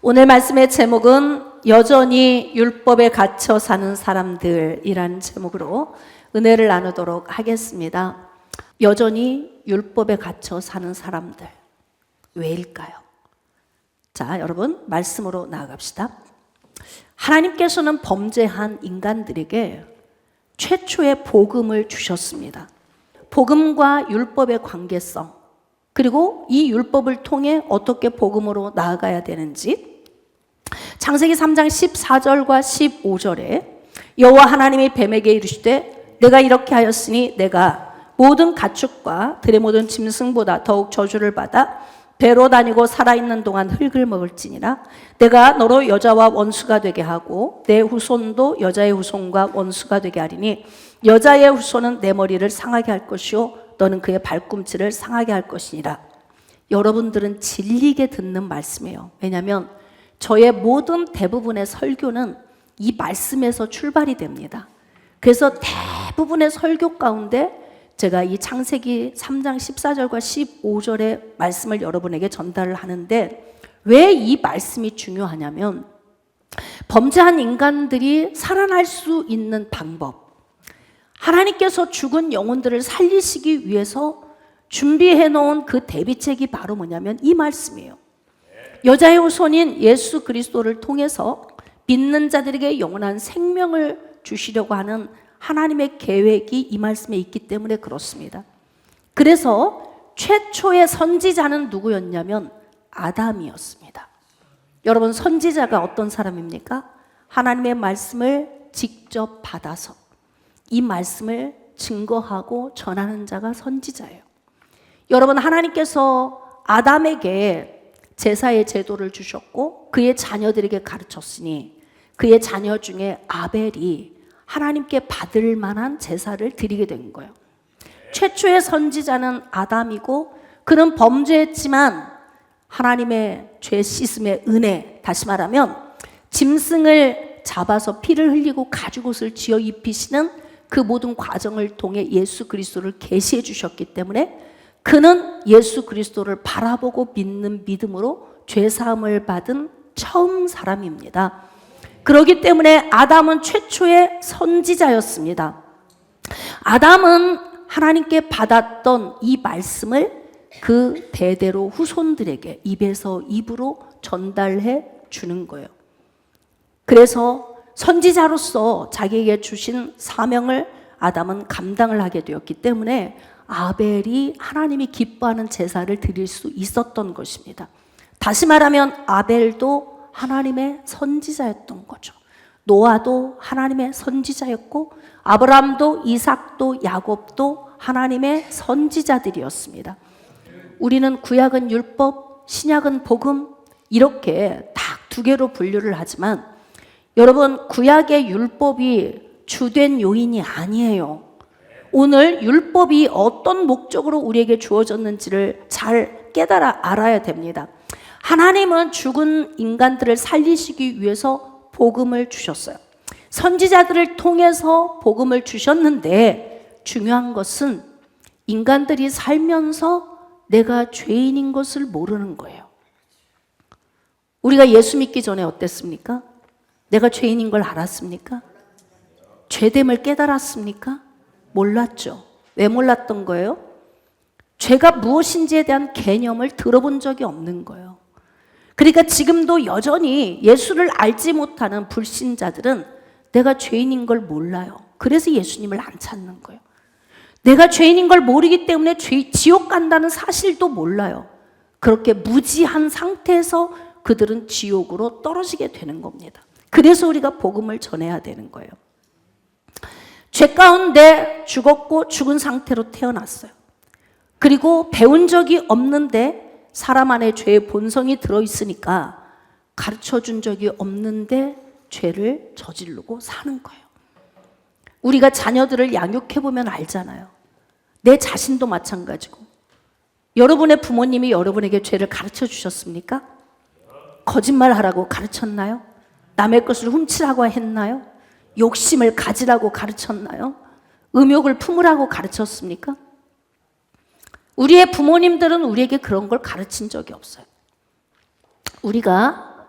오늘 말씀의 제목은 여전히 율법에 갇혀 사는 사람들이라는 제목으로 은혜를 나누도록 하겠습니다. 여전히 율법에 갇혀 사는 사람들, 왜일까요? 자, 여러분 말씀으로 나아갑시다. 하나님께서는 범죄한 인간들에게 최초의 복음을 주셨습니다. 복음과 율법의 관계성, 그리고 이 율법을 통해 어떻게 복음으로 나아가야 되는지, 창세기 3장 14절과 15절에 여호와 하나님이 뱀에게 이르시되 내가 이렇게 하였으니 내가 모든 가축과 들의 모든 짐승보다 더욱 저주를 받아 배로 다니고 살아있는 동안 흙을 먹을지니라. 내가 너로 여자와 원수가 되게 하고 내 후손도 여자의 후손과 원수가 되게 하리니 여자의 후손은 내 머리를 상하게 할 것이요 너는 그의 발꿈치를 상하게 할 것이니라. 여러분들은 질리게 듣는 말씀이에요. 왜냐하면 저의 모든 대부분의 설교는 이 말씀에서 출발이 됩니다. 그래서 대부분의 설교 가운데 제가 이 창세기 3장 14절과 15절의 말씀을 여러분에게 전달을 하는데, 왜 이 말씀이 중요하냐면 범죄한 인간들이 살아날 수 있는 방법, 하나님께서 죽은 영혼들을 살리시기 위해서 준비해 놓은 그 대비책이 바로 뭐냐면 이 말씀이에요. 여자의 후손인 예수 그리스도를 통해서 믿는 자들에게 영원한 생명을 주시려고 하는 하나님의 계획이 이 말씀에 있기 때문에 그렇습니다. 그래서 최초의 선지자는 누구였냐면 아담이었습니다. 여러분, 선지자가 어떤 사람입니까? 하나님의 말씀을 직접 받아서 이 말씀을 증거하고 전하는 자가 선지자예요. 여러분, 하나님께서 아담에게 제사의 제도를 주셨고 그의 자녀들에게 가르쳤으니 그의 자녀 중에 아벨이 하나님께 받을 만한 제사를 드리게 된 거예요. 최초의 선지자는 아담이고 그는 범죄했지만 하나님의 죄 씻음의 은혜, 다시 말하면 짐승을 잡아서 피를 흘리고 가죽옷을 지어 입히시는 그 모든 과정을 통해 예수 그리스도를 계시해 주셨기 때문에 그는 예수 그리스도를 바라보고 믿는 믿음으로 죄사함을 받은 처음 사람입니다. 그렇기 때문에 아담은 최초의 선지자였습니다. 아담은 하나님께 받았던 이 말씀을 그 대대로 후손들에게 입에서 입으로 전달해 주는 거예요. 그래서 선지자로서 자기에게 주신 사명을 아담은 감당을 하게 되었기 때문에 아벨이 하나님이 기뻐하는 제사를 드릴 수 있었던 것입니다. 다시 말하면 아벨도 하나님의 선지자였던 거죠. 노아도 하나님의 선지자였고 아브라함도 이삭도 야곱도 하나님의 선지자들이었습니다. 우리는 구약은 율법, 신약은 복음, 이렇게 딱 두 개로 분류를 하지만 여러분, 구약의 율법이 주된 요인이 아니에요. 오늘 율법이 어떤 목적으로 우리에게 주어졌는지를 잘 깨달아 알아야 됩니다. 하나님은 죽은 인간들을 살리시기 위해서 복음을 주셨어요. 선지자들을 통해서 복음을 주셨는데 중요한 것은 인간들이 살면서 내가 죄인인 것을 모르는 거예요. 우리가 예수 믿기 전에 어땠습니까? 내가 죄인인 걸 알았습니까? 죄됨을 깨달았습니까? 몰랐죠. 왜 몰랐던 거예요? 죄가 무엇인지에 대한 개념을 들어본 적이 없는 거예요. 그러니까 지금도 여전히 예수를 알지 못하는 불신자들은 내가 죄인인 걸 몰라요. 그래서 예수님을 안 찾는 거예요. 내가 죄인인 걸 모르기 때문에 지옥 간다는 사실도 몰라요. 그렇게 무지한 상태에서 그들은 지옥으로 떨어지게 되는 겁니다. 그래서 우리가 복음을 전해야 되는 거예요. 죄 가운데 죽었고 죽은 상태로 태어났어요. 그리고 배운 적이 없는데 사람 안에 죄의 본성이 들어있으니까 가르쳐준 적이 없는데 죄를 저지르고 사는 거예요. 우리가 자녀들을 양육해보면 알잖아요. 내 자신도 마찬가지고. 여러분의 부모님이 여러분에게 죄를 가르쳐 주셨습니까? 거짓말하라고 가르쳤나요? 남의 것을 훔치라고 했나요? 욕심을 가지라고 가르쳤나요? 음욕을 품으라고 가르쳤습니까? 우리의 부모님들은 우리에게 그런 걸 가르친 적이 없어요. 우리가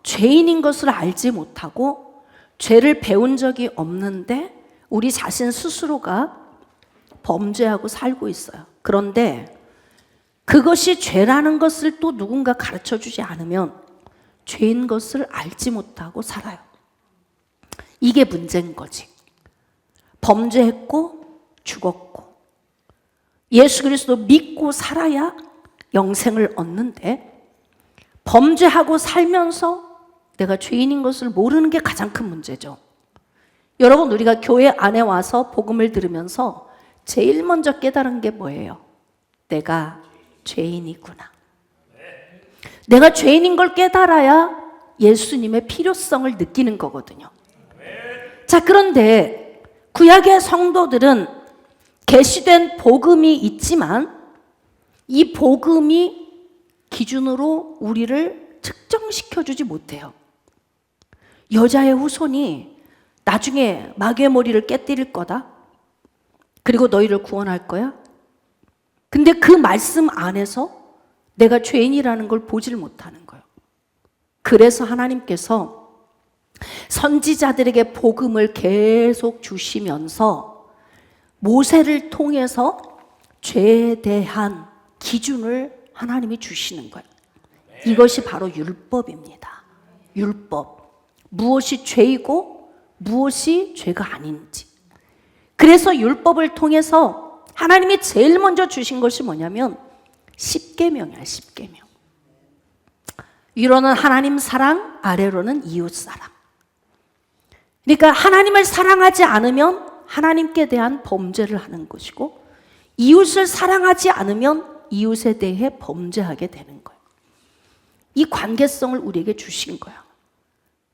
죄인인 것을 알지 못하고 죄를 배운 적이 없는데 우리 자신 스스로가 범죄하고 살고 있어요. 그런데 그것이 죄라는 것을 또 누군가 가르쳐 주지 않으면 죄인 것을 알지 못하고 살아요. 이게 문제인 거지. 범죄했고 죽었고 예수 그리스도 믿고 살아야 영생을 얻는데 범죄하고 살면서 내가 죄인인 것을 모르는 게 가장 큰 문제죠. 여러분, 우리가 교회 안에 와서 복음을 들으면서 제일 먼저 깨달은 게 뭐예요? 내가 죄인이구나. 내가 죄인인 걸 깨달아야 예수님의 필요성을 느끼는 거거든요. 자, 그런데 구약의 성도들은 계시된 복음이 있지만 이 복음이 기준으로 우리를 측정시켜주지 못해요. 여자의 후손이 나중에 마귀의 머리를 깨뜨릴 거다. 그리고 너희를 구원할 거야. 근데 그 말씀 안에서 내가 죄인이라는 걸 보질 못하는 거예요. 그래서 하나님께서 선지자들에게 복음을 계속 주시면서 모세를 통해서 죄에 대한 기준을 하나님이 주시는 거예요. 이것이 바로 율법입니다. 율법. 무엇이 죄이고 무엇이 죄가 아닌지. 그래서 율법을 통해서 하나님이 제일 먼저 주신 것이 뭐냐면 십계명이야, 십계명. 위로는 하나님 사랑, 아래로는 이웃 사랑. 그러니까 하나님을 사랑하지 않으면 하나님께 대한 범죄를 하는 것이고 이웃을 사랑하지 않으면 이웃에 대해 범죄하게 되는 거예요. 이 관계성을 우리에게 주신 거예요.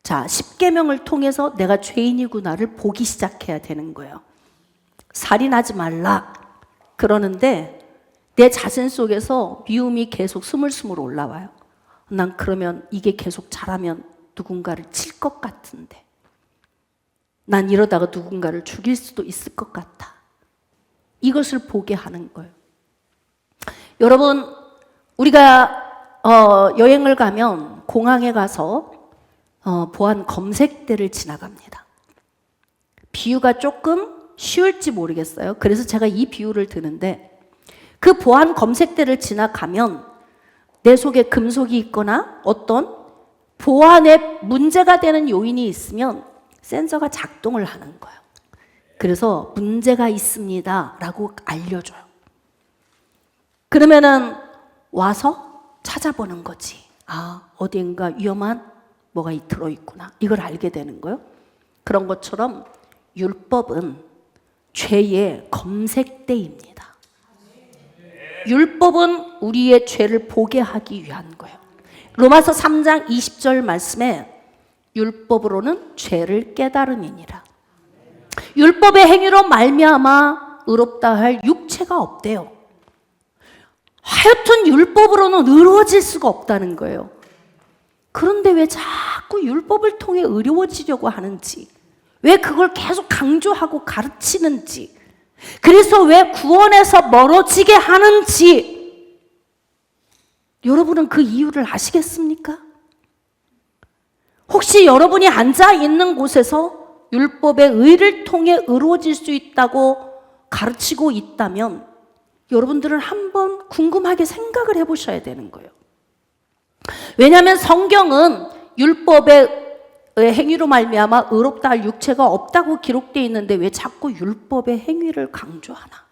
자, 십계명을 통해서 내가 죄인이구나를 보기 시작해야 되는 거예요. 살인하지 말라 그러는데 내 자신 속에서 미움이 계속 스물스물 올라와요. 난 그러면 이게 계속 자라면 누군가를 칠 것 같은데, 난 이러다가 누군가를 죽일 수도 있을 것 같아. 이것을 보게 하는 거예요. 여러분, 우리가 여행을 가면 공항에 가서 보안 검색대를 지나갑니다. 비유가 조금 쉬울지 모르겠어요. 그래서 제가 이 비유를 드는데, 그 보안 검색대를 지나가면 내 속에 금속이 있거나 어떤 보안에 문제가 되는 요인이 있으면 센서가 작동을 하는 거예요. 그래서 문제가 있습니다 라고 알려줘요. 그러면은 와서 찾아보는 거지. 아, 어딘가 위험한 뭐가 들어있구나. 이걸 알게 되는 거예요. 그런 것처럼 율법은 죄의 검색대입니다. 율법은 우리의 죄를 보게 하기 위한 거예요. 로마서 3장 20절 말씀에 율법으로는 죄를 깨달음이니라. 율법의 행위로 말미암아 의롭다 할 육체가 없대요. 하여튼 율법으로는 의로워질 수가 없다는 거예요. 그런데 왜 자꾸 율법을 통해 의로워지려고 하는지, 왜 그걸 계속 강조하고 가르치는지, 그래서 왜 구원에서 멀어지게 하는지 여러분은 그 이유를 아시겠습니까? 혹시 여러분이 앉아 있는 곳에서 율법의 의를 통해 의로워질 수 있다고 가르치고 있다면 여러분들은 한번 궁금하게 생각을 해보셔야 되는 거예요. 왜냐하면 성경은 율법의 행위로 말미암아 의롭다 할 육체가 없다고 기록되어 있는데 왜 자꾸 율법의 행위를 강조하나?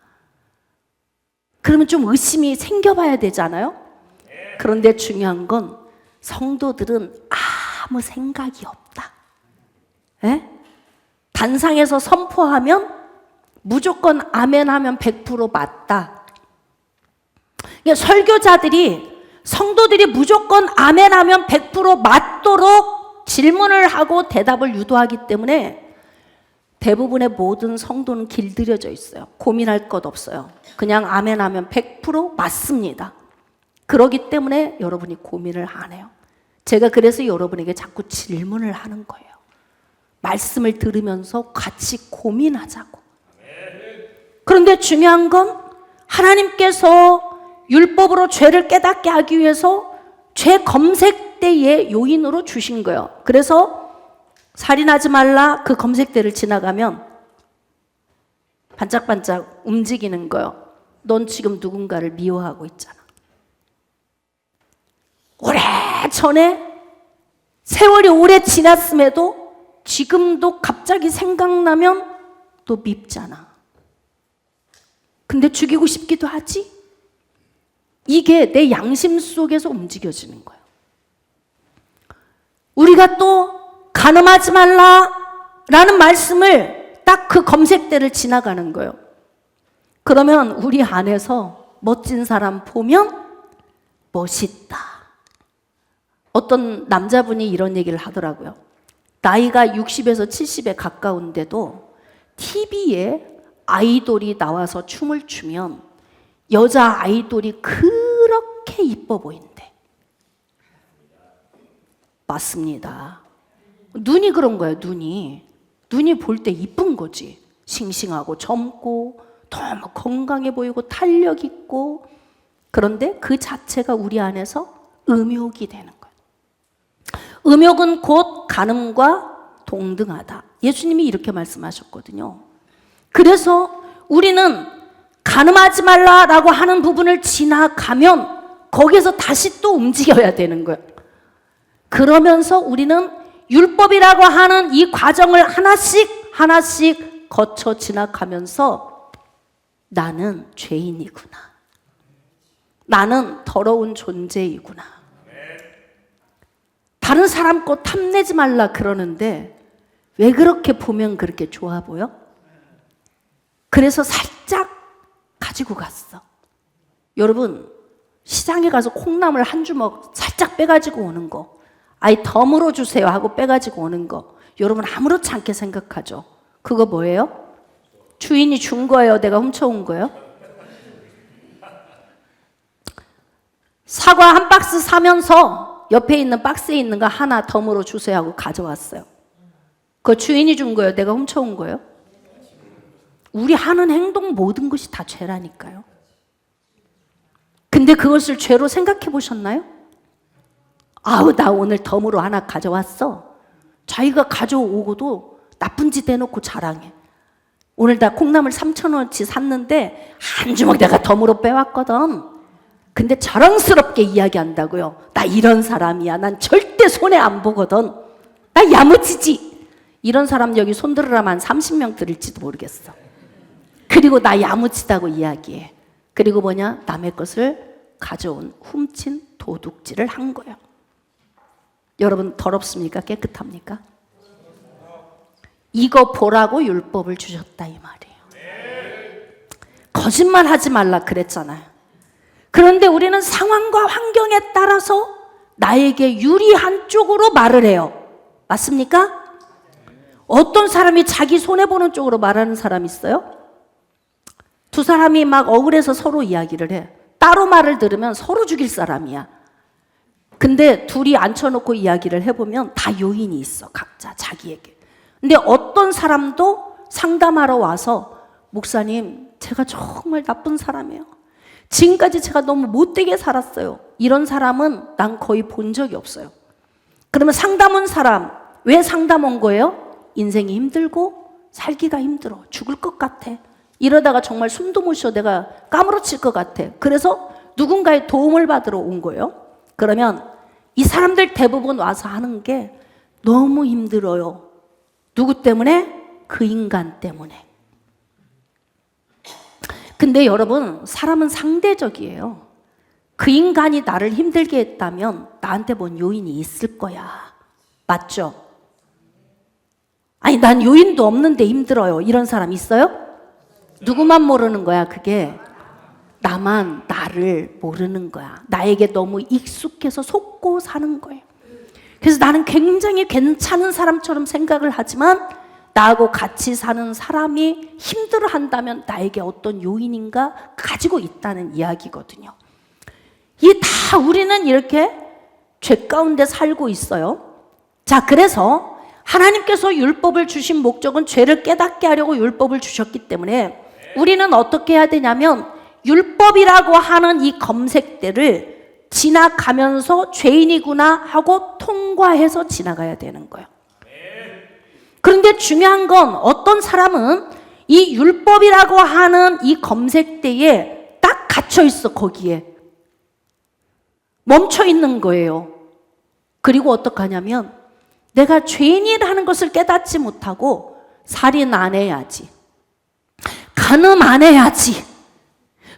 그러면 좀 의심이 생겨봐야 되잖아요. 그런데 중요한 건 성도들은 아무 생각이 없다. 에? 단상에서 선포하면 무조건 아멘 하면 100% 맞다. 그러니까 설교자들이 성도들이 무조건 아멘 하면 100% 맞도록 질문을 하고 대답을 유도하기 때문에 대부분의 모든 성도는 길들여져 있어요. 고민할 것 없어요. 그냥 아멘 하면 100% 맞습니다. 그렇기 때문에 여러분이 고민을 안 해요. 제가 그래서 여러분에게 자꾸 질문을 하는 거예요. 말씀을 들으면서 같이 고민하자고. 그런데 중요한 건 하나님께서 율법으로 죄를 깨닫게 하기 위해서 죄 검색 검색대의 요인으로 주신 거예요. 그래서 살인하지 말라 그 검색대를 지나가면 반짝반짝 움직이는 거예요. 넌 지금 누군가를 미워하고 있잖아. 오래전에 세월이 오래 지났음에도 지금도 갑자기 생각나면 너 밉잖아. 근데 죽이고 싶기도 하지? 이게 내 양심 속에서 움직여지는 거예요. 우리가 또 간음하지 말라라는 말씀을 딱 그 검색대를 지나가는 거예요. 그러면 우리 안에서 멋진 사람 보면 멋있다. 어떤 남자분이 이런 얘기를 하더라고요. 나이가 60에서 70에 가까운데도 TV에 아이돌이 나와서 춤을 추면 여자 아이돌이 그렇게 이뻐 보인대. 맞습니다. 눈이 그런 거예요. 눈이 볼 때 이쁜 거지. 싱싱하고 젊고 너무 건강해 보이고 탄력 있고. 그런데 그 자체가 우리 안에서 음욕이 되는 거예요. 음욕은 곧 간음과 동등하다. 예수님이 이렇게 말씀하셨거든요. 그래서 우리는 간음하지 말라라고 하는 부분을 지나가면 거기에서 다시 또 움직여야 되는 거예요. 그러면서 우리는 율법이라고 하는 이 과정을 하나씩 거쳐 지나가면서 나는 죄인이구나. 나는 더러운 존재이구나. 다른 사람 것 탐내지 말라 그러는데 왜 그렇게 보면 그렇게 좋아 보여? 그래서 살짝 가지고 갔어. 여러분, 시장에 가서 콩나물 한 주먹 살짝 빼가지고 오는 거, 아이 덤으로 주세요 하고 빼가지고 오는 거, 여러분 아무렇지 않게 생각하죠. 그거 뭐예요? 주인이 준 거예요? 내가 훔쳐온 거예요? 사과 한 박스 사면서 옆에 있는 박스에 있는 거 하나 덤으로 주세요 하고 가져왔어요. 그거 주인이 준 거예요? 내가 훔쳐온 거예요? 우리 하는 행동 모든 것이 다 죄라니까요. 근데 그것을 죄로 생각해 보셨나요? 아우, 나 오늘 덤으로 하나 가져왔어. 자기가 가져오고도 나쁜 짓 해놓고 자랑해. 오늘 나 콩나물 3,000원어치 샀는데 한 주먹 내가 덤으로 빼왔거든. 근데 자랑스럽게 이야기한다고요. 나 이런 사람이야. 난 절대 손해 안 보거든. 나 야무지지. 이런 사람 여기 손 들으라면 30명 들을지도 모르겠어. 그리고 나 야무지다고 이야기해. 그리고 뭐냐? 남의 것을 가져온 훔친 도둑질을 한 거예요. 여러분 더럽습니까? 깨끗합니까? 이거 보라고 율법을 주셨다 이 말이에요. 거짓말 하지 말라 그랬잖아요. 그런데 우리는 상황과 환경에 따라서 나에게 유리한 쪽으로 말을 해요. 맞습니까? 어떤 사람이 자기 손해보는 쪽으로 말하는 사람이 있어요? 두 사람이 막 억울해서 서로 이야기를 해. 따로 말을 들으면 서로 죽일 사람이야. 근데 둘이 앉혀놓고 이야기를 해보면 다 요인이 있어. 각자 자기에게. 근데 어떤 사람도 상담하러 와서 목사님, 제가 정말 나쁜 사람이에요. 지금까지 제가 너무 못되게 살았어요. 이런 사람은 난 거의 본 적이 없어요. 그러면 상담 온 사람, 왜 상담 온 거예요? 인생이 힘들고 살기가 힘들어. 죽을 것 같아. 이러다가 정말 숨도 못 쉬어. 내가 까무러칠 것 같아. 그래서 누군가의 도움을 받으러 온 거예요. 그러면 이 사람들 대부분 와서 하는 게 너무 힘들어요. 누구 때문에? 그 인간 때문에. 근데 여러분, 사람은 상대적이에요. 그 인간이 나를 힘들게 했다면 나한테 뭔 요인이 있을 거야. 맞죠? 아니, 난 요인도 없는데 힘들어요. 이런 사람 있어요? 누구만 모르는 거야, 그게? 나만 나를 모르는 거야. 나에게 너무 익숙해서 속고 사는 거예요. 그래서 나는 굉장히 괜찮은 사람처럼 생각을 하지만 나하고 같이 사는 사람이 힘들어한다면 나에게 어떤 요인인가 가지고 있다는 이야기거든요. 이게 다 우리는 이렇게 죄 가운데 살고 있어요. 자, 그래서 하나님께서 율법을 주신 목적은 죄를 깨닫게 하려고 율법을 주셨기 때문에 우리는 어떻게 해야 되냐면 율법이라고 하는 이 검색대를 지나가면서 죄인이구나 하고 통과해서 지나가야 되는 거예요. 그런데 중요한 건 어떤 사람은 이 율법이라고 하는 이 검색대에 딱 갇혀 있어. 거기에 멈춰 있는 거예요. 그리고 어떡하냐면 내가 죄인이라는 것을 깨닫지 못하고 살인 안 해야지, 간음 안 해야지,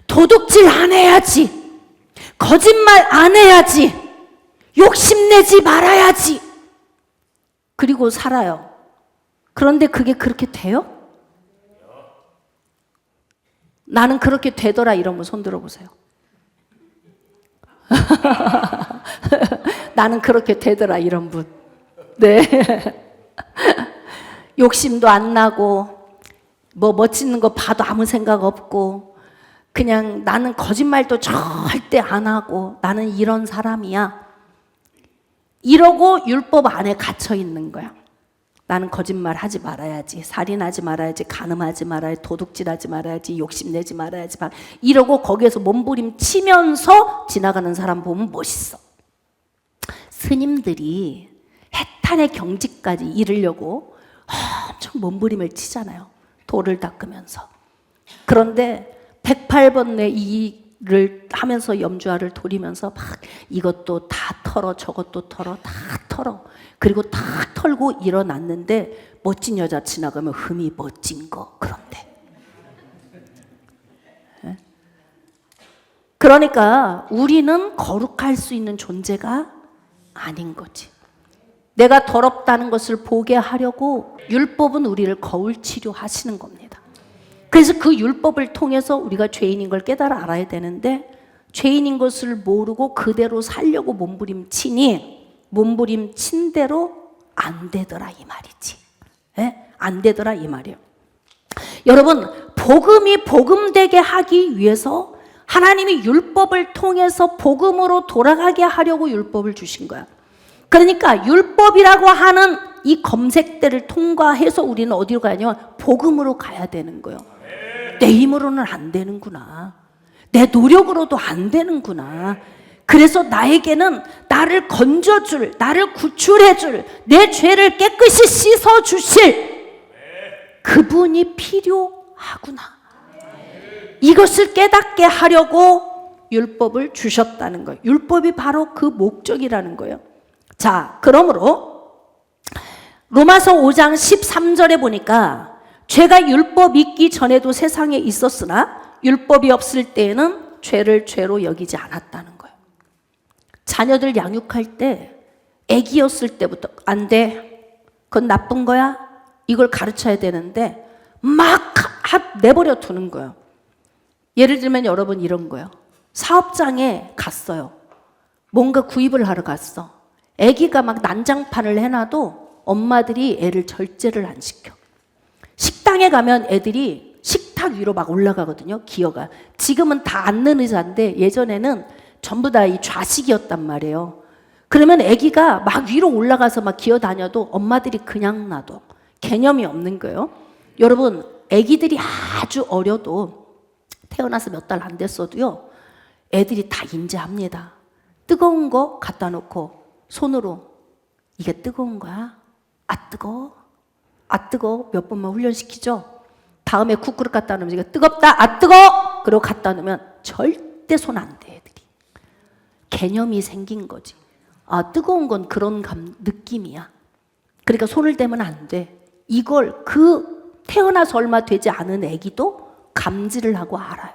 도둑질 안 해야지, 거짓말 안 해야지, 욕심내지 말아야지, 그리고 살아요. 그런데 그게 그렇게 돼요? 나는 그렇게 되더라 이러면 손 들어보세요. 나는 그렇게 되더라 이런 분. 네. 욕심도 안 나고 뭐 멋지는 거 봐도 아무 생각 없고 그냥 나는 거짓말도 절대 안 하고 나는 이런 사람이야. 이러고 율법 안에 갇혀 있는 거야. 나는 거짓말 하지 말아야지, 살인하지 말아야지, 간음하지 말아야지, 도둑질하지 말아야지, 욕심내지 말아야지, 이러고 거기에서 몸부림치면서 지나가는 사람 보면 멋있어. 스님들이 해탈의 경지까지 이르려고 엄청 몸부림을 치잖아요. 돌을 닦으면서. 그런데 108번 내 이를 하면서 염주화를 돌리면서 막 이것도 다 털어, 저것도 털어, 다 털어. 그리고 다 털고 일어났는데 멋진 여자 지나가면 흠이 멋진 거. 그런데 그러니까 우리는 거룩할 수 있는 존재가 아닌 거지. 내가 더럽다는 것을 보게 하려고 율법은 우리를 거울 치료하시는 겁니다. 그래서 그 율법을 통해서 우리가 죄인인 걸 깨달아 알아야 되는데 죄인인 것을 모르고 그대로 살려고 몸부림치니 몸부림친 대로 안 되더라 이 말이지. 예? 안 되더라 이 말이에요. 여러분, 복음이 복음되게 하기 위해서 하나님이 율법을 통해서 복음으로 돌아가게 하려고 율법을 주신 거야. 그러니까 율법이라고 하는 이 검색대를 통과해서 우리는 어디로 가냐면 복음으로 가야 되는 거예요. 내 힘으로는 안 되는구나. 내 노력으로도 안 되는구나. 그래서 나에게는 나를 건져줄, 나를 구출해줄, 내 죄를 깨끗이 씻어주실 그분이 필요하구나. 이것을 깨닫게 하려고 율법을 주셨다는 거예요. 율법이 바로 그 목적이라는 거예요. 자, 그러므로 로마서 5장 13절에 보니까 죄가 율법 있기 전에도 세상에 있었으나 율법이 없을 때에는 죄를 죄로 여기지 않았다는 거예요. 자녀들 양육할 때 애기였을 때부터 안 돼, 그건 나쁜 거야, 이걸 가르쳐야 되는데 막 내버려 두는 거예요. 예를 들면 여러분 이런 거예요. 사업장에 갔어요. 뭔가 구입을 하러 갔어. 애기가 막 난장판을 해놔도 엄마들이 애를 절제를 안 시켜. 식당에 가면 애들이 식탁 위로 막 올라가거든요. 기어가. 지금은 다 앉는 의자인데 예전에는 전부 다 이 좌식이었단 말이에요. 그러면 애기가 막 위로 올라가서 막 기어다녀도 엄마들이 그냥 놔둬. 개념이 없는 거예요. 여러분, 애기들이 아주 어려도 태어나서 몇 달 안 됐어도요, 애들이 다 인지합니다. 뜨거운 거 갖다 놓고 손으로 이게 뜨거운 거야? 아 뜨거워? 아 뜨거워? 몇 번만 훈련시키죠? 다음에 국그릇 갖다 놓으면 이게 뜨겁다? 아 뜨거워? 그리고 갖다 놓으면 절대 손 안 대, 애들이. 개념이 생긴 거지. 아 뜨거운 건 그런 느낌이야. 그러니까 손을 대면 안 돼. 이걸 태어나서 얼마 되지 않은 애기도 감지를 하고 알아요.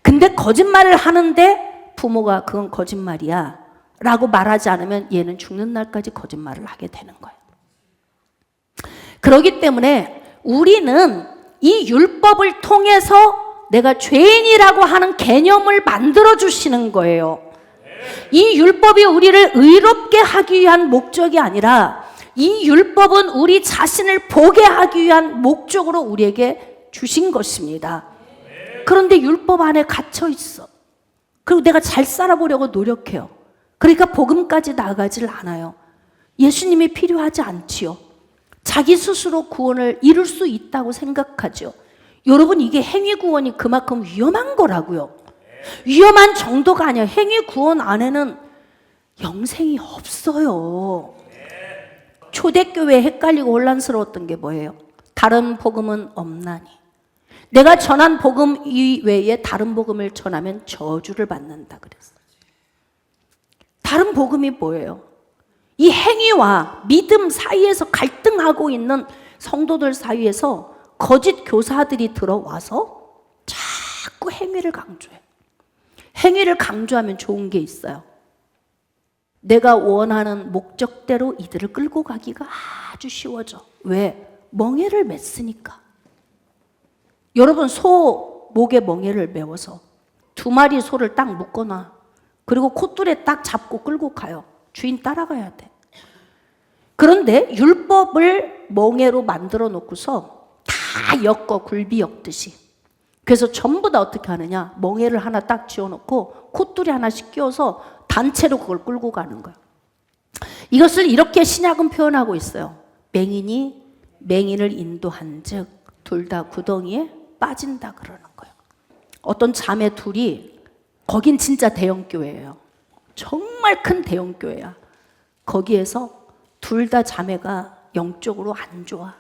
근데 거짓말을 하는데 부모가 그건 거짓말이야 라고 말하지 않으면 얘는 죽는 날까지 거짓말을 하게 되는 거예요. 그렇기 때문에 우리는 이 율법을 통해서 내가 죄인이라고 하는 개념을 만들어 주시는 거예요. 이 율법이 우리를 의롭게 하기 위한 목적이 아니라 이 율법은 우리 자신을 보게 하기 위한 목적으로 우리에게 주신 것입니다. 그런데 율법 안에 갇혀 있어. 그리고 내가 잘 살아보려고 노력해요. 그러니까 복음까지 나아가질 않아요. 예수님이 필요하지 않지요. 자기 스스로 구원을 이룰 수 있다고 생각하죠. 여러분, 이게 행위 구원이 그만큼 위험한 거라고요. 위험한 정도가 아니야. 행위 구원 안에는 영생이 없어요. 초대교회에 헷갈리고 혼란스러웠던 게 뭐예요? 다른 복음은 없나니. 내가 전한 복음 이외에 다른 복음을 전하면 저주를 받는다 그랬어요. 다른 복음이 뭐예요? 이 행위와 믿음 사이에서 갈등하고 있는 성도들 사이에서 거짓 교사들이 들어와서 자꾸 행위를 강조해. 행위를 강조하면 좋은 게 있어요. 내가 원하는 목적대로 이들을 끌고 가기가 아주 쉬워져. 왜? 멍에를 맸으니까. 여러분, 소 목에 멍에를 메워서 2마리 소를 딱 묶어놔. 그리고 콧줄에 딱 잡고 끌고 가요. 주인 따라가야 돼. 그런데 율법을 멍에로 만들어 놓고서 다 엮어, 굴비 엮듯이. 그래서 전부 다 어떻게 하느냐? 멍에를 하나 딱 쥐어놓고 콧줄에 하나씩 끼워서 단체로 그걸 끌고 가는 거예요. 이것을 이렇게 신약은 표현하고 있어요. 맹인이 맹인을 인도한 즉 둘 다 구덩이에 빠진다 그러는 거예요. 어떤 자매 둘이, 거긴 진짜 대형교회예요. 정말 큰 대형교회야. 거기에서 둘 다 자매가 영적으로 안 좋아.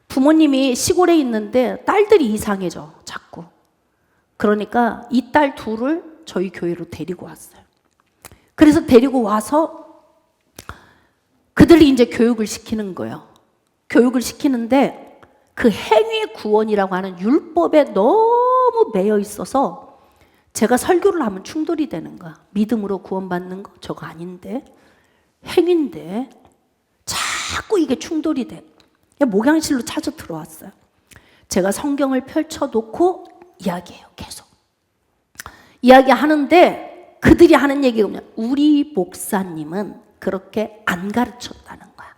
부모님이 시골에 있는데 딸들이 이상해져 자꾸. 그러니까 이 딸 둘을 저희 교회로 데리고 왔어요. 그래서 데리고 와서 그들이 이제 교육을 시키는 거예요. 교육을 시키는데 그 행위 구원이라고 하는 율법에 너무 매여 있어서 제가 설교를 하면 충돌이 되는 거야. 믿음으로 구원받는 거 저거 아닌데, 행위인데 자꾸 이게 충돌이 돼. 목양실로 찾아 들어왔어요. 제가 성경을 펼쳐놓고 이야기해요. 계속 이야기하는데 그들이 하는 얘기가 뭐냐, 우리 목사님은 그렇게 안 가르쳤다는 거야.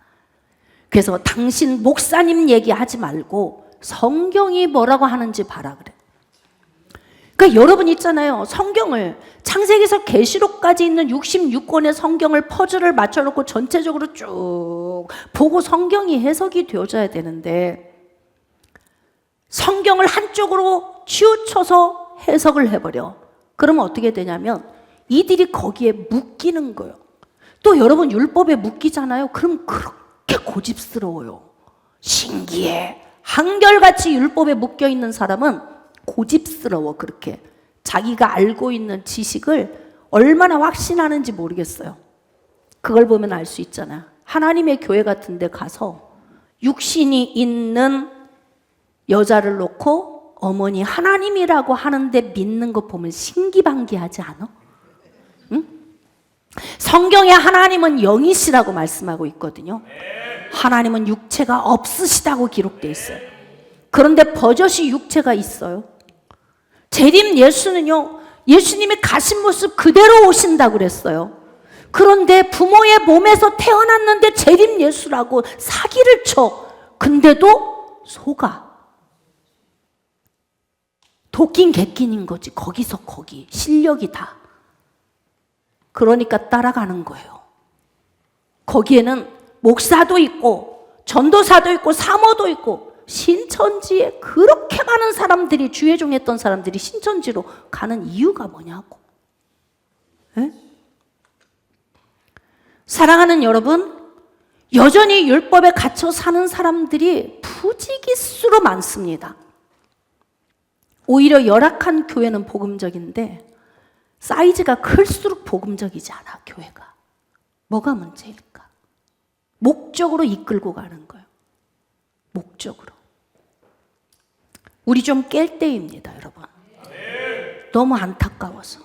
그래서 당신 목사님 얘기하지 말고 성경이 뭐라고 하는지 봐라 그래. 그러니까 여러분 있잖아요. 성경을 창세기에서 계시록까지 있는 66권의 성경을 퍼즐을 맞춰놓고 전체적으로 쭉 보고 성경이 해석이 되어져야 되는데 성경을 한쪽으로 치우쳐서 해석을 해버려. 그러면 어떻게 되냐면 이들이 거기에 묶이는 거예요. 또 여러분 율법에 묶이잖아요. 그럼 그렇게 고집스러워요. 신기해. 한결같이 율법에 묶여있는 사람은 고집스러워. 그렇게 자기가 알고 있는 지식을 얼마나 확신하는지 모르겠어요. 그걸 보면 알 수 있잖아. 하나님의 교회 같은 데 가서 육신이 있는 여자를 놓고 어머니 하나님이라고 하는데 믿는 거 보면 신기반기하지 않아? 응? 성경에 하나님은 영이시라고 말씀하고 있거든요. 하나님은 육체가 없으시다고 기록되어 있어요. 그런데 버젓이 육체가 있어요. 재림 예수는요, 예수님이 가신 모습 그대로 오신다고 그랬어요. 그런데 부모의 몸에서 태어났는데 재림 예수라고 사기를 쳐. 근데도 속아. 도끼인 객긴인 거지. 거기서 거기 실력이 다. 그러니까 따라가는 거예요. 거기에는 목사도 있고 전도사도 있고 사모도 있고 신천지에 그렇게 많은 사람들이, 주의종했던 사람들이 신천지로 가는 이유가 뭐냐고. 에? 사랑하는 여러분, 여전히 율법에 갇혀 사는 사람들이 부지기수로 많습니다. 오히려 열악한 교회는 복음적인데 사이즈가 클수록 복음적이지 않아, 교회가. 뭐가 문제일까? 목적으로 이끌고 가는 거예요. 목적으로. 우리 좀 깰 때입니다, 여러분. 너무 안타까워서.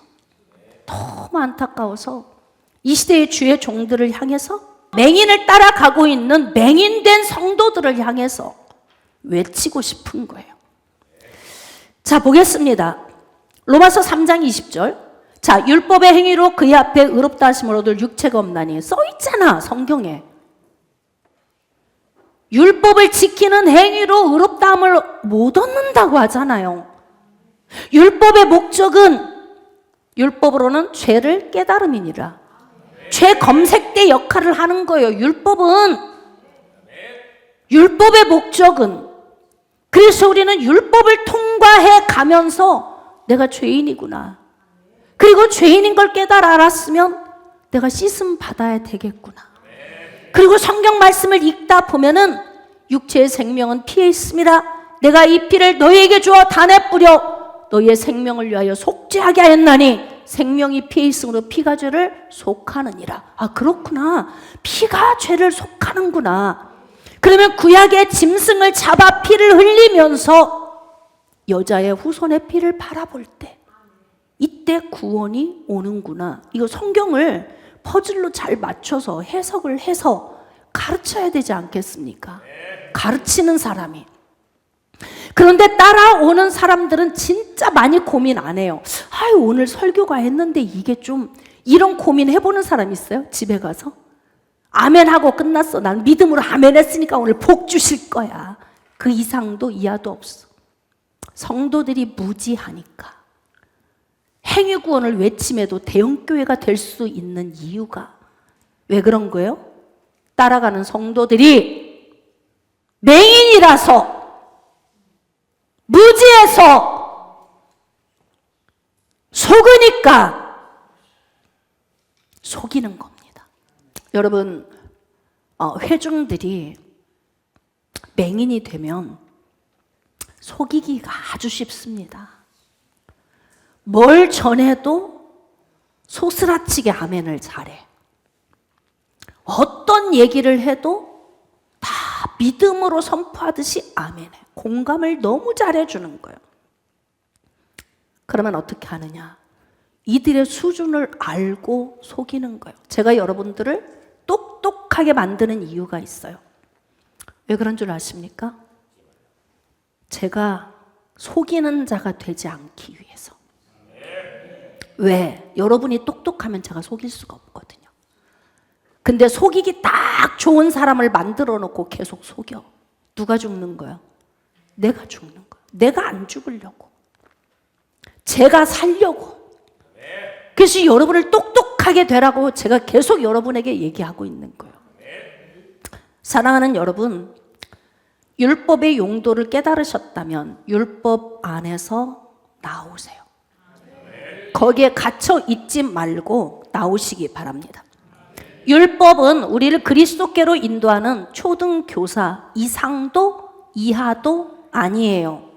너무 안타까워서 이 시대의 주의 종들을 향해서, 맹인을 따라가고 있는 맹인된 성도들을 향해서 외치고 싶은 거예요. 자, 보겠습니다. 로마서 3장 20절. 자, 율법의 행위로 그의 앞에 의롭다 하심을 얻을 육체가 없나니. 써 있잖아, 성경에. 율법을 지키는 행위로 의롭다함을 못 얻는다고 하잖아요. 율법의 목적은, 율법으로는 죄를 깨달음이니라. 죄 검색대 역할을 하는 거예요. 율법의 목적은. 그래서 우리는 율법을 통과해 가면서 내가 죄인이구나, 그리고 죄인인 걸 깨달아 알았으면 내가 씻음 받아야 되겠구나. 그리고 성경 말씀을 읽다 보면은 육체의 생명은 피에 있습니다. 내가 이 피를 너희에게 주어 단에 뿌려 너희의 생명을 위하여 속죄하게 하였나니 생명이 피에 있으므로 피가 죄를 속하느니라. 아, 그렇구나. 피가 죄를 속하는구나. 그러면 구약의 짐승을 잡아 피를 흘리면서 여자의 후손의 피를 바라볼 때 이때 구원이 오는구나. 이거 성경을 퍼즐로 잘 맞춰서 해석을 해서 가르쳐야 되지 않겠습니까? 가르치는 사람이. 그런데 따라오는 사람들은 진짜 많이 고민 안 해요. 아유, 오늘 설교가 했는데 이게 좀, 이런 고민 해보는 사람 있어요? 집에 가서? 아멘 하고 끝났어. 난 믿음으로 아멘 했으니까 오늘 복 주실 거야. 그 이상도 이하도 없어. 성도들이 무지하니까. 행위구원을 외침해도 대형교회가 될 수 있는 이유가 왜 그런 거예요? 따라가는 성도들이 맹인이라서, 무지해서, 속으니까 속이는 겁니다. 여러분, 회중들이 맹인이 되면 속이기가 아주 쉽습니다. 뭘 전해도 소스라치게 아멘을 잘해. 어떤 얘기를 해도 다 믿음으로 선포하듯이 아멘해. 공감을 너무 잘해주는 거예요. 그러면 어떻게 하느냐? 이들의 수준을 알고 속이는 거예요. 제가 여러분들을 똑똑하게 만드는 이유가 있어요. 왜 그런 줄 아십니까? 제가 속이는 자가 되지 않기 위해서. 왜? 여러분이 똑똑하면 제가 속일 수가 없거든요. 근데 속이기 딱 좋은 사람을 만들어 놓고 계속 속여. 누가 죽는 거야? 내가 죽는 거야. 내가 안 죽으려고. 제가 살려고. 그래서 여러분을 똑똑하게 되라고 제가 계속 여러분에게 얘기하고 있는 거예요. 사랑하는 여러분, 율법의 용도를 깨달으셨다면 율법 안에서 나오세요. 거기에 갇혀 있지 말고 나오시기 바랍니다. 율법은 우리를 그리스도께로 인도하는 초등교사 이상도 이하도 아니에요.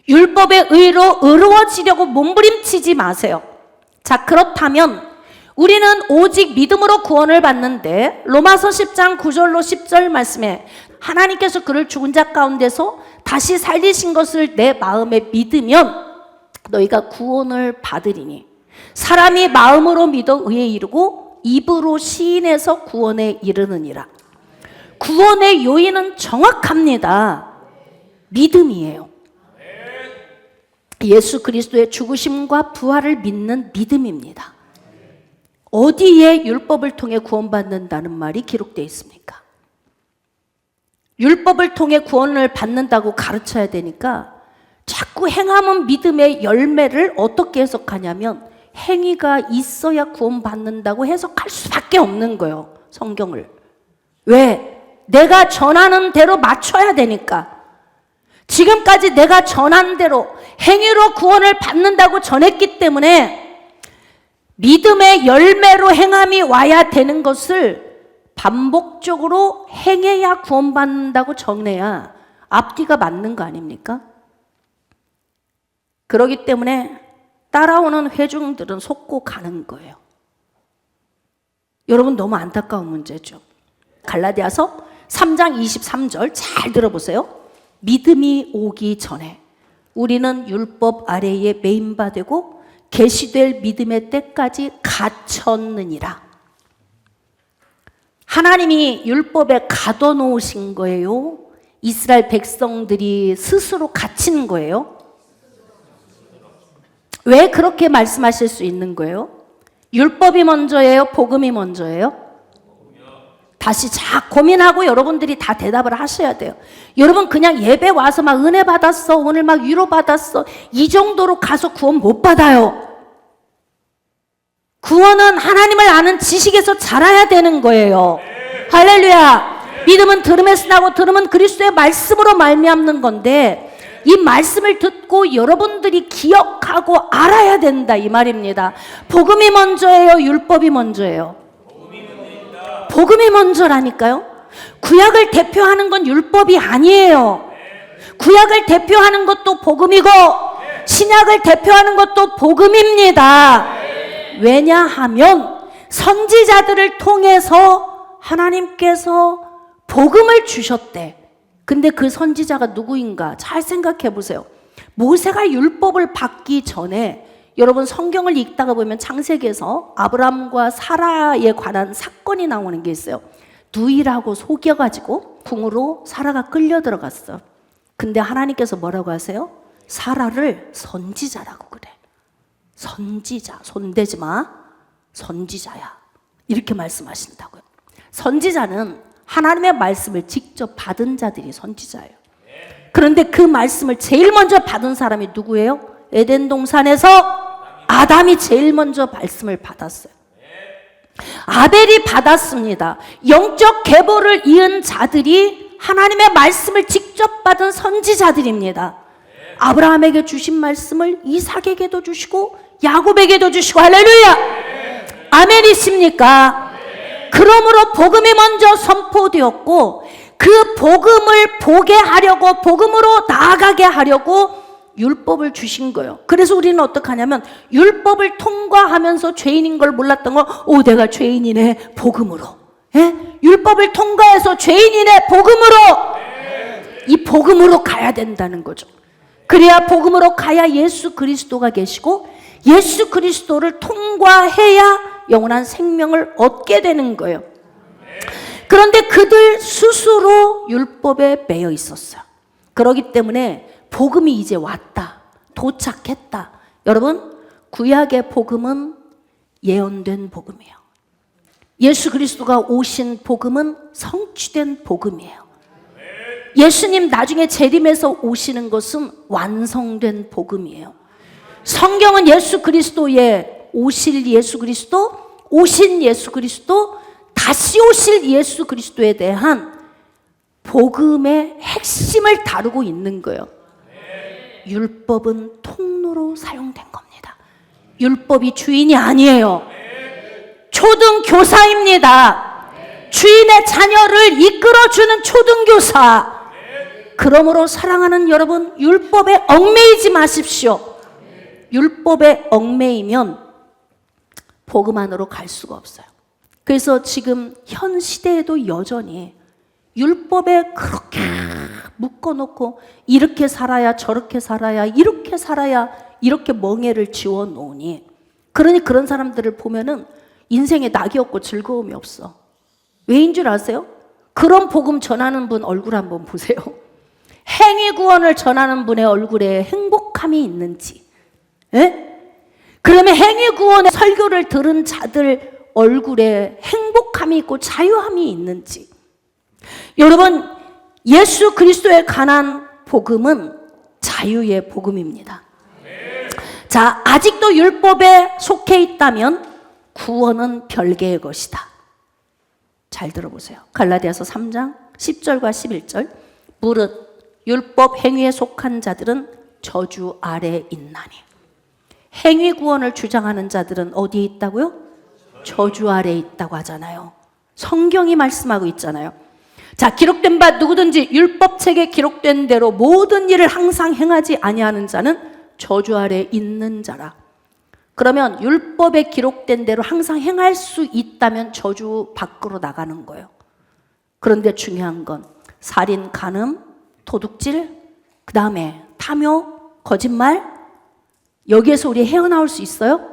율법의 의로 의로워지려고 몸부림치지 마세요. 자, 그렇다면 우리는 오직 믿음으로 구원을 받는데 로마서 10장 9절로 10절 말씀에 하나님께서 그를 죽은 자 가운데서 다시 살리신 것을 내 마음에 믿으면 너희가 구원을 받으리니 사람이 마음으로 믿어 의에 이르고 입으로 시인해서 구원에 이르느니라. 구원의 요인은 정확합니다. 믿음이에요. 예수 그리스도의 죽으심과 부활을 믿는 믿음입니다. 어디에 율법을 통해 구원받는다는 말이 기록되어 있습니까? 율법을 통해 구원을 받는다고 가르쳐야 되니까 자꾸 행함은 믿음의 열매를 어떻게 해석하냐면 행위가 있어야 구원받는다고 해석할 수밖에 없는 거예요. 성경을. 왜? 내가 전하는 대로 맞춰야 되니까. 지금까지 내가 전한 대로 행위로 구원을 받는다고 전했기 때문에 믿음의 열매로 행함이 와야 되는 것을 반복적으로 행해야 구원받는다고 전해야 앞뒤가 맞는 거 아닙니까? 그렇기 때문에 따라오는 회중들은 속고 가는 거예요. 여러분, 너무 안타까운 문제죠. 갈라디아서 3장 23절 잘 들어보세요. 믿음이 오기 전에 우리는 율법 아래에 매인바되고 계시될 믿음의 때까지 갇혔느니라. 하나님이 율법에 가둬놓으신 거예요? 이스라엘 백성들이 스스로 갇힌 거예요? 왜 그렇게 말씀하실 수 있는 거예요? 율법이 먼저예요? 복음이 먼저예요? 다시 고민하고 여러분들이 다 대답을 하셔야 돼요. 여러분 그냥 예배 와서 막 은혜 받았어, 오늘 막 위로 받았어, 이 정도로 가서 구원 못 받아요. 구원은 하나님을 아는 지식에서 자라야 되는 거예요. 할렐루야. 믿음은 들음에서 나고 들음은 그리스도의 말씀으로 말미암는 건데, 이 말씀을 듣고 여러분들이 기억하고 알아야 된다 이 말입니다. 복음이 먼저예요? 율법이 먼저예요? 복음이 먼저라니까요. 구약을 대표하는 건 율법이 아니에요. 구약을 대표하는 것도 복음이고 신약을 대표하는 것도 복음입니다. 왜냐하면 선지자들을 통해서 하나님께서 복음을 주셨대. 근데 그 선지자가 누구인가? 잘 생각해 보세요. 모세가 율법을 받기 전에 여러분 성경을 읽다가 보면 창세기에서 아브람과 사라에 관한 사건이 나오는 게 있어요. 누이라고 속여가지고 궁으로 사라가 끌려 들어갔어. 근데 하나님께서 뭐라고 하세요? 사라를 선지자라고 그래. 선지자, 손대지 마. 선지자야. 이렇게 말씀하신다고요. 선지자는 하나님의 말씀을 직접 받은 자들이 선지자예요. 그런데 그 말씀을 제일 먼저 받은 사람이 누구예요? 에덴 동산에서 아담이 제일 먼저 말씀을 받았어요. 아벨이 받았습니다. 영적 계보를 이은 자들이 하나님의 말씀을 직접 받은 선지자들입니다. 아브라함에게 주신 말씀을 이삭에게도 주시고 야곱에게도 주시고 할렐루야! 아멘이십니까? 그러므로 복음이 먼저 선포되었고 그 복음을 보게 하려고 복음으로 나아가게 하려고 율법을 주신 거예요. 그래서 우리는 어떻게 하냐면 율법을 통과하면서 죄인인 걸 몰랐던 거, 오 내가 죄인이네 복음으로. 예? 율법을 통과해서 죄인이네 복음으로. 이 복음으로 가야 된다는 거죠. 그래야 복음으로 가야 예수 그리스도가 계시고 예수 그리스도를 통과해야 영원한 생명을 얻게 되는 거예요. 그런데 그들 스스로 율법에 매여 있었어요. 그렇기 때문에 복음이 이제 왔다. 도착했다. 여러분, 구약의 복음은 예언된 복음이에요. 예수 그리스도가 오신 복음은 성취된 복음이에요. 예수님 나중에 재림해서 오시는 것은 완성된 복음이에요. 성경은 예수 그리스도의 오실 예수 그리스도, 오신 예수 그리스도, 다시 오실 예수 그리스도에 대한 복음의 핵심을 다루고 있는 거예요. 율법은 통로로 사용된 겁니다. 율법이 주인이 아니에요. 초등교사입니다. 주인의 자녀를 이끌어주는 초등교사. 그러므로 사랑하는 여러분, 율법에 얽매이지 마십시오. 율법에 얽매이면 복음 안으로 갈 수가 없어요. 그래서 지금 현 시대에도 여전히 율법에 그렇게 묶어놓고 이렇게 살아야 저렇게 살아야 이렇게 살아야 이렇게 멍해를 지워놓으니, 그러니 그런 사람들을 보면은 인생에 낙이 없고 즐거움이 없어. 왜인 줄 아세요? 그런 복음 전하는 분 얼굴 한번 보세요. 행위 구원을 전하는 분의 얼굴에 행복함이 있는지, 예? 그러면 행위 구원의 설교를 들은 자들 얼굴에 행복함이 있고 자유함이 있는지. 여러분, 예수 그리스도에 관한 복음은 자유의 복음입니다. 자, 아직도 율법에 속해 있다면 구원은 별개의 것이다. 잘 들어보세요. 갈라디아서 3장 10절과 11절. 무릇 율법 행위에 속한 자들은 저주 아래에 있나니. 행위 구원을 주장하는 자들은 어디에 있다고요? 저주 아래에 있다고 하잖아요. 성경이 말씀하고 있잖아요. 자, 기록된 바 누구든지 율법책에 기록된 대로 모든 일을 항상 행하지 아니하는 자는 저주 아래에 있는 자라. 그러면 율법에 기록된 대로 항상 행할 수 있다면 저주 밖으로 나가는 거예요. 그런데 중요한 건 살인, 간음, 도둑질, 그 다음에 탐욕, 거짓말, 여기에서 우리 헤어나올 수 있어요?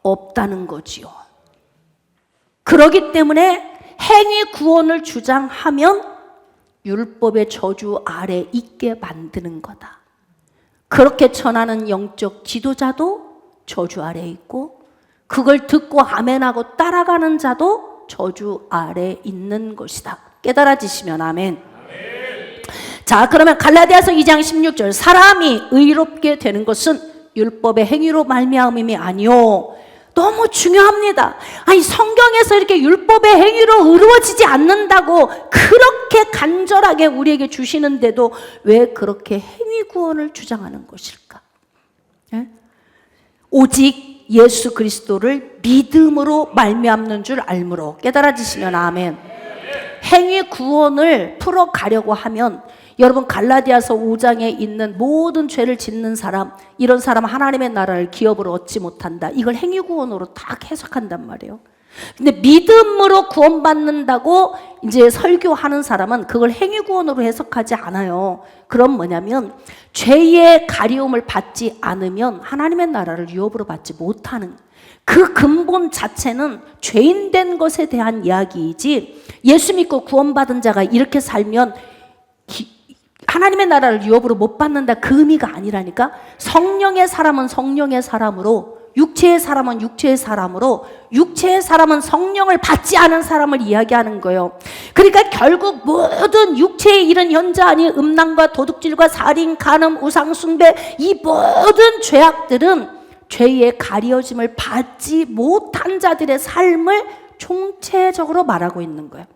없다는 거지요. 그렇기 때문에 행위 구원을 주장하면 율법의 저주 아래 있게 만드는 거다. 그렇게 전하는 영적 지도자도 저주 아래 있고, 그걸 듣고 아멘하고 따라가는 자도 저주 아래 있는 것이다. 깨달아지시면 아멘. 자, 그러면 갈라디아서 2장 16절. 사람이 의롭게 되는 것은 율법의 행위로 말미암음이 아니요 너무 중요합니다. 아니, 성경에서 이렇게 율법의 행위로 이루어지지 않는다고 그렇게 간절하게 우리에게 주시는데도 왜 그렇게 행위 구원을 주장하는 것일까? 예? 오직 예수 그리스도를 믿음으로 말미암는 줄 알므로 깨달아지시면 아멘. 행위 구원을 풀어가려고 하면 여러분, 갈라디아서 5장에 있는 모든 죄를 짓는 사람, 이런 사람 하나님의 나라를 기업으로 얻지 못한다. 이걸 행위 구원으로 딱 해석한단 말이에요. 근데 믿음으로 구원받는다고 이제 설교하는 사람은 그걸 행위 구원으로 해석하지 않아요. 그럼 뭐냐면 죄의 가리움을 받지 않으면 하나님의 나라를 유업으로 받지 못하는, 그 근본 자체는 죄인 된 것에 대한 이야기이지, 예수 믿고 구원받은 자가 이렇게 살면 하나님의 나라를 유업으로 못 받는다, 그 의미가 아니라니까. 성령의 사람은 성령의 사람으로, 육체의 사람은 육체의 사람으로, 육체의 사람은 성령을 받지 않은 사람을 이야기하는 거예요. 그러니까 결국 모든 육체에 이른 현자하니 음란과 도둑질과 살인, 간음, 우상숭배, 이 모든 죄악들은 죄의 가리어짐을 받지 못한 자들의 삶을 총체적으로 말하고 있는 거예요.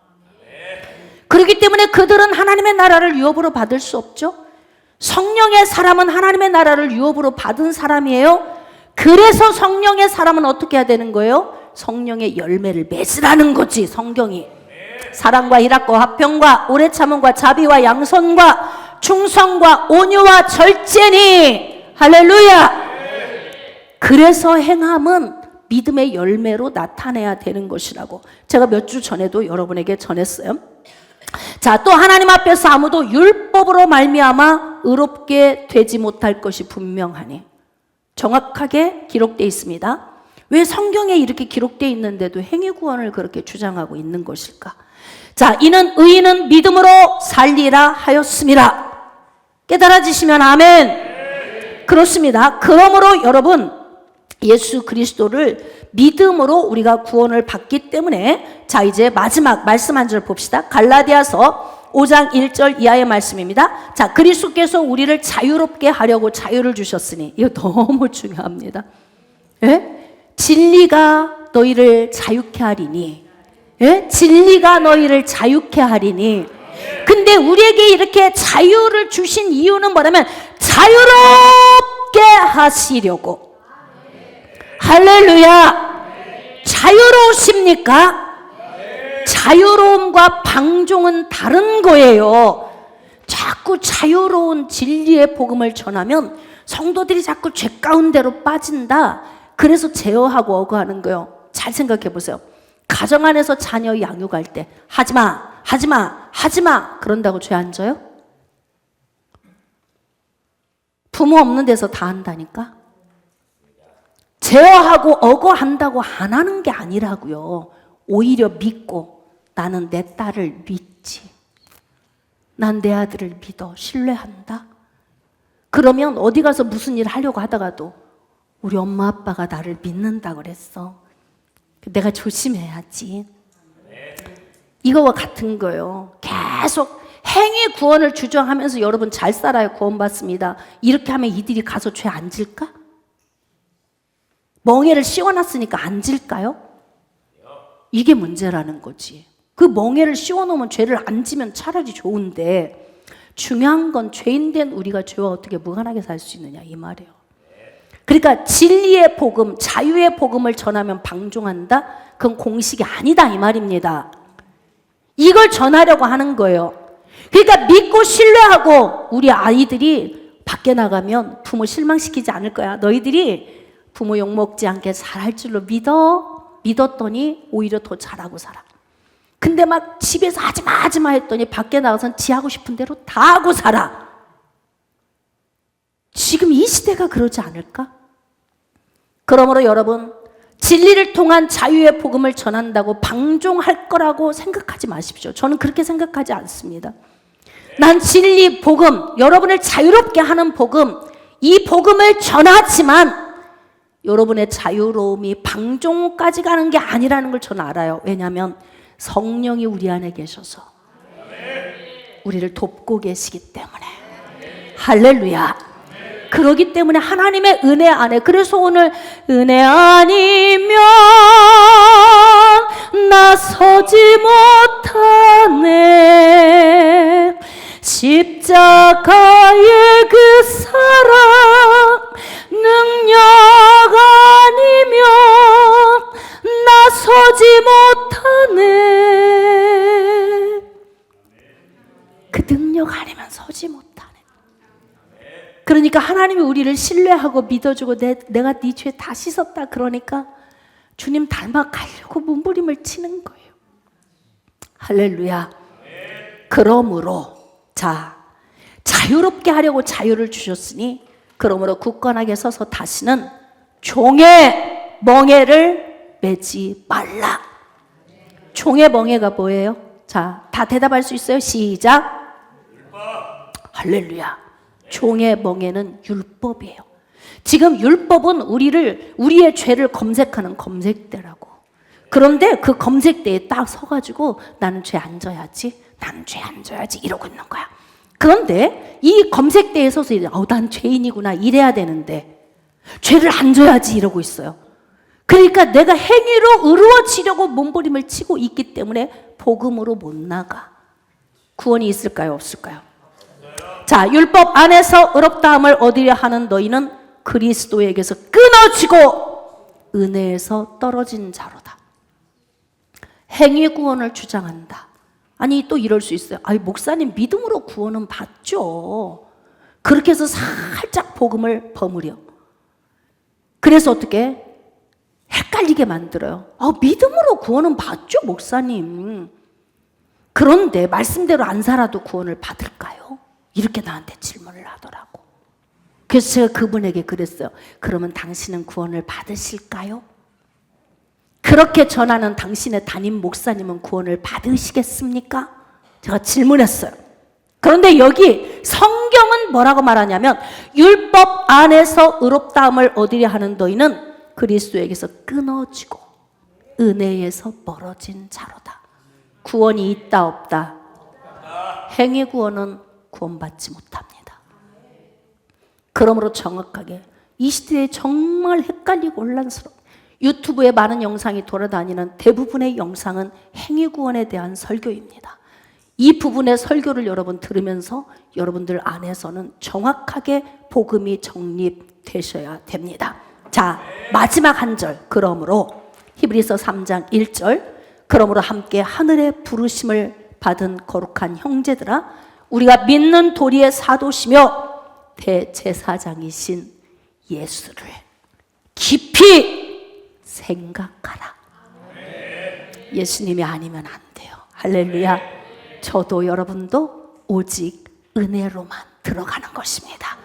그렇기 때문에 그들은 하나님의 나라를 유업으로 받을 수 없죠. 성령의 사람은 하나님의 나라를 유업으로 받은 사람이에요. 그래서 성령의 사람은 어떻게 해야 되는 거예요? 성령의 열매를 맺으라는 거지, 성경이. 사랑과 희락과 화평과 오래 참음과 자비와 양선과 충성과 온유와 절제니. 할렐루야. 그래서 행함은 믿음의 열매로 나타내야 되는 것이라고 제가 몇 주 전에도 여러분에게 전했어요. 자, 또 하나님 앞에서 아무도 율법으로 말미암아 의롭게 되지 못할 것이 분명하니. 정확하게 기록되어 있습니다. 왜 성경에 이렇게 기록되어 있는데도 행위 구원을 그렇게 주장하고 있는 것일까? 자, 이는 의인은 믿음으로 살리라 하였음이라. 깨달아지시면 아멘. 그렇습니다. 그러므로 여러분, 예수 그리스도를 믿음으로 우리가 구원을 받기 때문에, 자, 이제 마지막 말씀 한 절 봅시다. 갈라디아서 5장 1절 이하의 말씀입니다. 자, 그리스도께서 우리를 자유롭게 하려고 자유를 주셨으니, 이거 너무 중요합니다. 예? 진리가 너희를 자유케 하리니. 예? 진리가 너희를 자유케 하리니. 근데 우리에게 이렇게 자유를 주신 이유는 뭐냐면 자유롭게 하시려고. 할렐루야. 자유로우십니까? 자유로움과 방종은 다른 거예요. 자꾸 자유로운 진리의 복음을 전하면 성도들이 자꾸 죄 가운데로 빠진다. 그래서 제어하고 어거하는 거예요. 잘 생각해 보세요. 가정 안에서 자녀 양육할 때 하지마, 하지마, 하지마 그런다고 죄 안 져요? 부모 없는 데서 다 한다니까? 제어하고 어거한다고 안 하는 게 아니라고요. 오히려 믿고, 나는 내 딸을 믿지, 난 내 아들을 믿어, 신뢰한다. 그러면 어디 가서 무슨 일 하려고 하다가도 우리 엄마 아빠가 나를 믿는다 그랬어, 내가 조심해야지. 이거와 같은 거예요. 계속 행위 구원을 주장하면서 여러분 잘 살아요. 구원받습니다. 이렇게 하면 이들이 가서 죄 안 질까? 멍에를 씌워놨으니까 안 질까요? 이게 문제라는 거지. 그 멍에를 씌워놓으면 죄를 안 지면 차라리 좋은데, 중요한 건 죄인된 우리가 죄와 어떻게 무관하게 살 수 있느냐, 이 말이에요. 그러니까 진리의 복음, 자유의 복음을 전하면 방종한다? 그건 공식이 아니다, 이 말입니다. 이걸 전하려고 하는 거예요. 그러니까 믿고 신뢰하고 우리 아이들이 밖에 나가면 부모 실망시키지 않을 거야. 너희들이 부모 욕먹지 않게 잘할 줄로 믿었더니 오히려 더 잘하고 살아. 근데 막 집에서 하지마 했더니 밖에 나가서는 지 하고 싶은 대로 다 하고 살아. 지금 이 시대가 그러지 않을까? 그러므로 여러분, 진리를 통한 자유의 복음을 전한다고 방종할 거라고 생각하지 마십시오. 저는 그렇게 생각하지 않습니다. 난 진리 복음, 여러분을 자유롭게 하는 복음, 이 복음을 전하지만 여러분의 자유로움이 방종까지 가는 게 아니라는 걸 저는 알아요. 왜냐하면 성령이 우리 안에 계셔서 우리를 돕고 계시기 때문에. 할렐루야. 그러기 때문에 하나님의 은혜 안에, 그래서 오늘 은혜 아니면 나서지 못하네. 십자가의 그 사랑 능력 아니면 나서지 못하네. 그 능력 아니면 서지 못하네. 그러니까 하나님이 우리를 신뢰하고 믿어주고 내가 네 죄 다 씻었다 그러니까 주님 닮아가려고 몸부림을 치는 거예요. 할렐루야. 그러므로 자유롭게 하려고 자유를 주셨으니 그러므로 굳건하게 서서 다시는 종의 멍에를 매지 말라. 종의 멍에가 뭐예요? 자, 다 대답할 수 있어요? 시작. 할렐루야. 종의 멍에는 율법이에요. 지금 율법은 우리의 죄를 검색하는 검색대라고. 그런데 그 검색대에 딱 서가지고 나는 죄 안 져야지, 나는 죄 안 져야지 이러고 있는 거야. 그런데 이 검색대에 서서 난 죄인이구나 이래야 되는데 죄를 안 져야지 이러고 있어요. 그러니까 내가 행위로 의로워지려고 몸부림을 치고 있기 때문에 복음으로 못 나가. 구원이 있을까요? 없을까요? 자, 율법 안에서 의롭다함을 얻으려 하는 너희는 그리스도에게서 끊어지고 은혜에서 떨어진 자로다. 행위 구원을 주장한다. 아니 또 이럴 수 있어요. 아니 목사님 믿음으로 구원은 받죠. 그렇게 해서 살짝 복음을 버무려. 그래서 어떻게 헷갈리게 만들어요. 믿음으로 구원은 받죠 목사님. 그런데 말씀대로 안 살아도 구원을 받을까요? 이렇게 나한테 질문을 하더라고. 그래서 제가 그분에게 그랬어요. 그러면 당신은 구원을 받으실까요? 그렇게 전하는 당신의 담임 목사님은 구원을 받으시겠습니까? 제가 질문했어요. 그런데 여기 성경은 뭐라고 말하냐면 율법 안에서 의롭다함을 얻으려 하는 너희는 그리스도에게서 끊어지고 은혜에서 멀어진 자로다. 구원이 있다 없다? 행위 구원은 구원받지 못합니다. 그러므로 정확하게 이 시대에 정말 헷갈리고 혼란스러워. 유튜브에 많은 영상이 돌아다니는 대부분의 영상은 행위 구원에 대한 설교입니다. 이 부분의 설교를 여러분 들으면서 여러분들 안에서는 정확하게 복음이 정립되셔야 됩니다. 자, 마지막 한 절. 그러므로 히브리서 3장 1절. 그러므로 함께 하늘의 부르심을 받은 거룩한 형제들아, 우리가 믿는 도리의 사도시며 대제사장이신 예수를 깊이 생각하라. 예수님이 아니면 안 돼요. 할렐루야. 저도 여러분도 오직 은혜로만 들어가는 것입니다.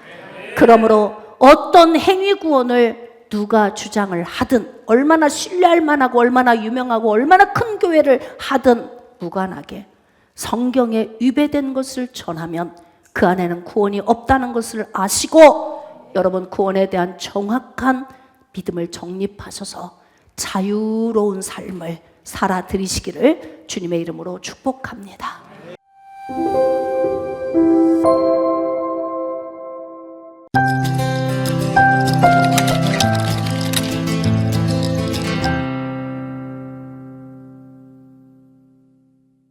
그러므로 어떤 행위 구원을 누가 주장을 하든, 얼마나 신뢰할 만하고 얼마나 유명하고 얼마나 큰 교회를 하든 무관하게 성경에 위배된 것을 전하면 그 안에는 구원이 없다는 것을 아시고 여러분 구원에 대한 정확한 믿음을 정립하셔서 자유로운 삶을 살아드리시기를 주님의 이름으로 축복합니다.